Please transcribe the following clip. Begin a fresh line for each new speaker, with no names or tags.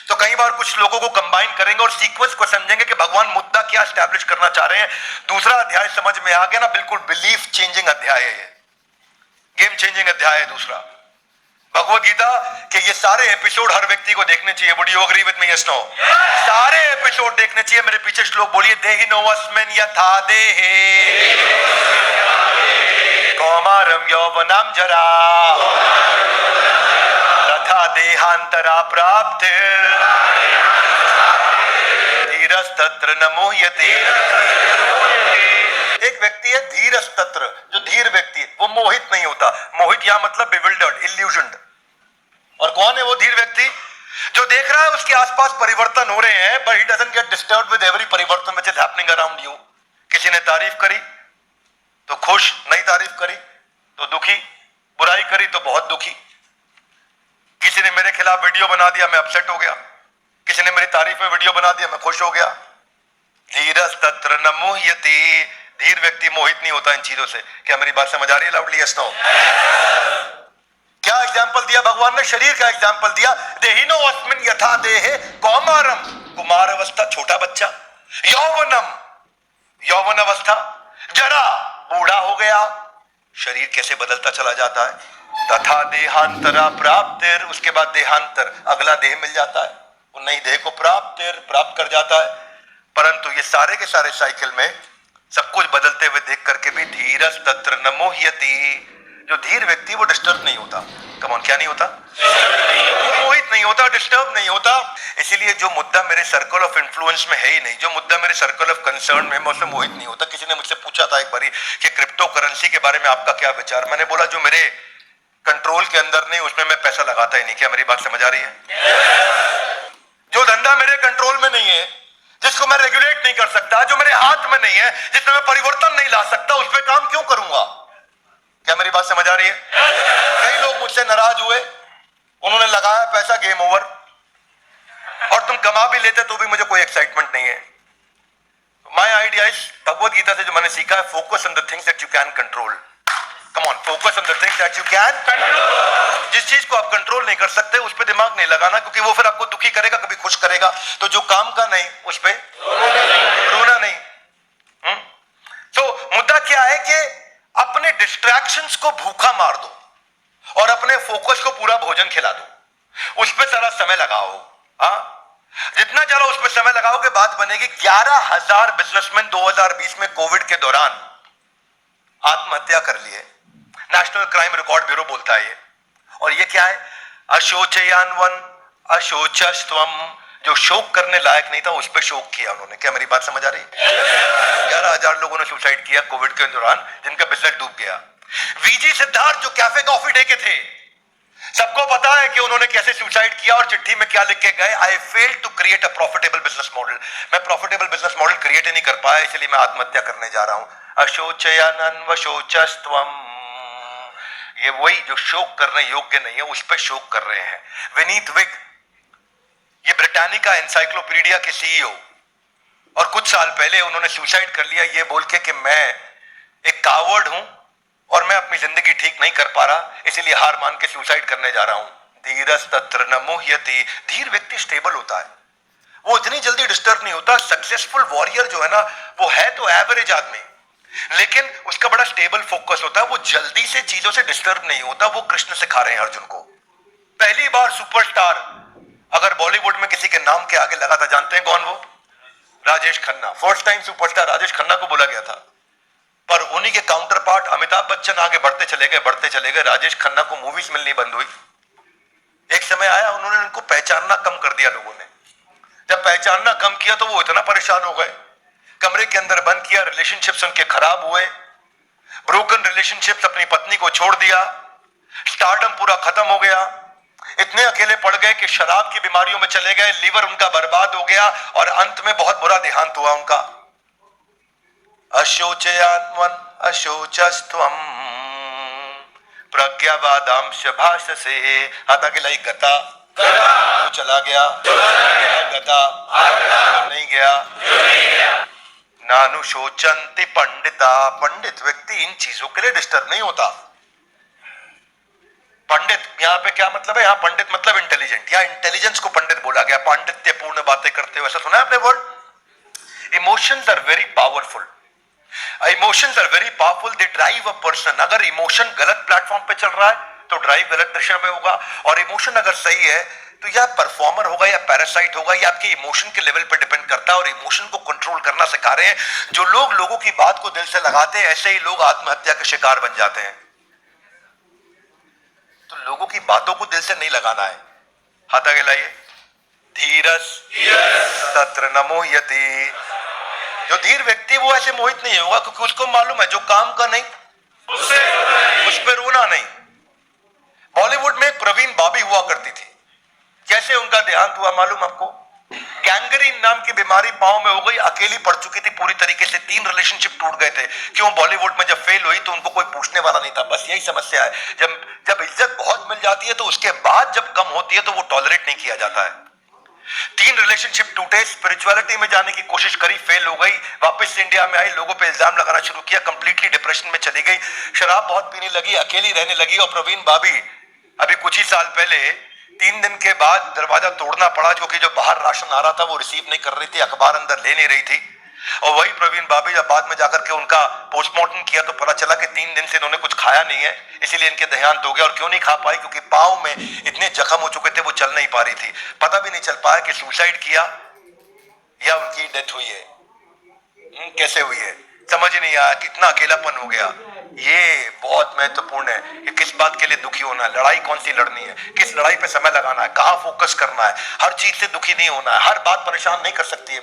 तो कई बार कुछ लोगों को कंबाइन करेंगे और सीक्वेंस को समझेंगे कि भगवान मुद्दा क्या एस्टैब्लिश करना चाह रहे हैं। दूसरा अध्याय समझ में आ गया ना, बिल्कुल बिलीफ चेंजिंग अध्याय है, ये गेम चेंजिंग अध्याय है। दूसरा भगवत गीता के ये सारे एपिसोड हर व्यक्ति को देखने चाहिए। Would you agree with me? Yes no? सारे एपिसोड देखने चाहिए। मेरे पीछे श्लोक बोलिए, देहि नोऽस्मिन् यथा देहे कौमारं यौवनं जरा तथा देहांतरा प्राप्तिर् धीरस्तत्र न मुह्यते। एक व्यक्ति है धीरस्तत्र, जो धीर व्यक्ति है वो मोहित नहीं होता। मोहित यहां मतलब बिविल्डर्ड, इल्यूजन्ड। और कौन है वो धीर व्यक्ति? जो देख रहा है उसके आसपास परिवर्तन हो रहे हैं, but he doesn't get disturbed with every परिवर्तन which is happening around you। किसी ने तारीफ करी तो खुश, नहीं तारीफ करी तो दुखी, बुराई करी तो बहुत दुखी। किसी ने मेरे खिलाफ वीडियो बना दिया, मैं अपसेट हो गया। किसी ने मेरी तारीफ में वीडियो बना दिया, मैं खुश हो गया। धीरस्तत्र न मुह्यते। धीर व्यक्ति मोहित नहीं होता इन चीजों से। क्या मेरी बात समझ आ रही है? Loudly yes no? क्या एग्जाम्पल दिया भगवान ने? शरीर का एग्जाम्पल दिया। देहिनो अस्मिन् यथा देहे कौमारम, कुमार अवस्था छोटा बच्चा, यौवनम यौवन अवस्था, जरा बूढ़ा हो गया। शरीर कैसे बदलता चला जाता है। तथा देहांतरा प्राप्तिर, उसके बाद देहांतर, अगला देह मिल जाता है, वो नई देह को प्राप्त कर जाता है। परंतु ये सारे के सारे साइकिल में सब कुछ बदलते हुए देख करके भी धीरस्तत्र न मुह्यति। जो धीर व्यक्ति वो डिस्टर्ब नहीं होता। कमॉन, क्या नहीं होता? मोहित नहीं होता, डिस्टर्ब नहीं होता। इसीलिए जो मुद्दा मेरे सर्कल ऑफ इन्फ्लुएंस में है ही नहीं, जो मुद्दा मेरे सर्कल ऑफ कंसर्न में, मैं उसमें मोहित नहीं होता। किसी ने मुझसे पूछा था एक बारी कि क्रिप्टो करेंसी के बारे में आपका क्या विचार? मैंने बोला जो मेरे कंट्रोल के अंदर नहीं उसमें मैं पैसा लगाता ही नहीं। क्या मेरी बात समझ आ रही है? जो धंधा मेरे कंट्रोल में नहीं है, जिसको मैं रेगुलेट नहीं कर सकता, जो मेरे हाथ में नहीं है, जिसमें मैं परिवर्तन नहीं ला सकता, उस पर काम क्यों करूंगा? क्या मेरी बात समझ आ रही है? कई लोग मुझसे नाराज हुए, उन्होंने लगाया पैसा, गेम ओवर, और तुम कमा भी लेते तो भी मुझे कोई एक्साइटमेंट नहीं है। My idea is, Bhagavad Gita से जो मैंने सीखा है, focus on the things that you can control. Come on, focus on the things that you can control. जिस चीज को आप कंट्रोल नहीं कर सकते उस पर दिमाग नहीं लगाना, क्योंकि वो फिर आपको दुखी करेगा, कभी खुश करेगा। तो जो काम का नहीं उस पर रोना नहीं। तो मुद्दा क्या है कि अपने डिस्ट्रैक्शंस को भूखा मार दो और अपने फोकस को पूरा भोजन खिला दो। उस पर सारा समय लगाओ। जितना ज्यादा उस पर समय लगाओगे बात बनेगी। 11,000 बिजनेसमैन 2020 में कोविड के दौरान आत्महत्या कर लिए। नेशनल क्राइम रिकॉर्ड ब्यूरो बोलता है ये। और ये क्या है? अशोचयान्वन अशोचस्त्वम। जो शोक करने लायक नहीं था उस पर शोक किया उन्होंने। क्या मेरी बात समझ आ रही? 11,000 लोगों ने सुसाइड किया कोविड के दौरान, जिनका बिजनेस डूब गया। वीजी सिद्धार्थ जो कैफे कॉफी डे के थे, सबको पता है कि उन्होंने कैसे सुसाइड किया और चिट्ठी में क्या लिख के गए? I failed to create a profitable business model. मैं प्रॉफिटेबल बिजनेस मॉडल क्रिएट ही नहीं कर पाया, इसलिए मैं आत्महत्या करने जा रहा हूं। अशोचयानन्वशोचस्त्वम। ये वही जो शोक करने योग्य नहीं है उस पर शोक कर रहे हैं। विनीत विग, ये ब्रिटानिका एनसाइक्लोपीडिया के सीईओ, और कुछ साल पहले उन्होंने सुसाइड कर लिया ये बोल के कि मैं एक कावर्ड हूं और मैं अपनी जिंदगी ठीक नहीं कर पा रहा, इसलिए हार मान के सुसाइड करने जा रहा हूं। धीरस्तत्र न मुह्यति। धीर व्यक्ति स्टेबल होता है, वो इतनी जल्दी डिस्टर्ब नहीं होता। सक्सेसफुल वॉरियर जो है ना, वो है तो एवरेज आदमी, लेकिन उसका बड़ा स्टेबल फोकस होता है। वो जल्दी से चीजों से डिस्टर्ब नहीं होता। वो कृष्ण सिखा रहे हैं अर्जुन को। पहली बार सुपरस्टार अगर बॉलीवुड में किसी के नाम के आगे लगा था, जानते हैं कौन वो? Rajesh Khanna. First time superstar Rajesh Khanna को बोला गया था, पर उन्हीं के काउंटर पार्ट अमिताभ बच्चन आगे बढ़ते चले गए। राजेश खन्ना को मूवीज मिलनी बंद हुई। एक समय आया उन्होंने उनको पहचानना कम कर दिया लोगों ने। जब पहचानना कम किया तो वो इतना परेशान हो गए, कमरे के अंदर बंद किया। रिलेशनशिप्स उनके खराब हुए, ब्रोकन रिलेशनशिप्स, अपनी पत्नी को छोड़ दिया। स्टारडम पूरा खत्म हो गया। इतने अकेले पड़ गए कि शराब की बीमारियों में चले गए। लीवर उनका बर्बाद हो गया और अंत में बहुत बुरा देहांत हुआ उनका। अशोचयात्मन अशोचस्त्वम प्रज्ञावादांश भाषसे। हाथ आगे लाई गता, तो चला गया, गता नहीं गया। नानुशोचन्ति पंडिता। पंडित व्यक्ति इन चीजों के लिए डिस्टर्ब नहीं होता। पंडित यहाँ पे क्या मतलब है? यहाँ पंडित मतलब इंटेलिजेंट, या इंटेलिजेंस को पंडित बोला गया, पांडित्यपूर्ण बातें करते हो, ऐसा सुना है आपने word? Emotions are very powerful, emotions are very powerful, they drive a person. अगर इमोशन गलत प्लेटफॉर्म पे चल रहा है तो ड्राइव गलत दिशा में होगा, और इमोशन अगर सही है तो या परफॉर्मर होगा या पैरासाइट होगा, या आपके इमोशन के लेवल पे डिपेंड करता है। और इमोशन को कंट्रोल करना सिखा रहे हैं जो लोग लोगों की बात को दिल से लगाते हैं, ऐसे ही लोग आत्महत्या के शिकार बन जाते हैं। तो लोगों की बातों को दिल से नहीं लगाना है। हाथ आगे लाइए। धीरस तत्र न मोह्यति। जो धीर व्यक्ति वो ऐसे मोहित नहीं होगा, क्योंकि उसको मालूम है जो काम का नहीं उस पर रोना नहीं। बॉलीवुड में प्रवीण बाबी हुआ करती थी, कैसे उनका देहांत हुआ मालूम आपको? गैंग्रीन नाम की बीमारी पांव में हो गई, अकेली पड़ चुकी थी पूरी तरीके से, 3 रिलेशनशिप टूट गए थे। क्यों? बॉलीवुड में जब फेल हुई तो उनको कोई पूछने वाला नहीं था। बस यही समस्या है, जब इज्जत बहुत मिल जाती है तो उसके बाद जब कम होती है तो वो टॉलरेट नहीं किया जाता है। 3 रिलेशनशिप टूटे, स्पिरिचुअलिटी में जाने की कोशिश करी, फेल हो गई, वापस इंडिया में आई, लोगों पे इल्जाम लगाना शुरू किया, कंप्लीटली डिप्रेशन में चली गई, शराब बहुत पीने लगी, अकेली रहने लगी। और प्रवीण बाबी अभी कुछ ही साल पहले 3 दिन के बाद दरवाजा तोड़ना पड़ा, क्योंकि जो बाहर राशन आ रहा था वो रिसीव नहीं कर रही थी, अखबार अंदर ले नहीं रही थी। और वही प्रवीण बाबी जब बाद में जाकर के उनका पोस्टमार्टम किया तो पता चला कि 3 दिन से इन्होंने कुछ खाया नहीं है, इसीलिए इनके देहांत हो गया। और क्यों नहीं खा पाई? क्योंकि पांव में इतने जख्म हो चुके थे, वो चल नहीं पा रही थी। पता भी नहीं चल पाया कि सुसाइड किया या उनकी डेथ हुई है। कैसे हुई है समझ ही नहीं आया, कितना अकेलापन हो गया। ये बहुत महत्वपूर्ण है कि किस बात के लिए दुखी होना है, लड़ाई कौन सी लड़नी है, किस लड़ाई पे समय लगाना है, कहाँ फोकस करना है। हर चीज से दुखी नहीं होना है, हर बात परेशान नहीं कर सकती है।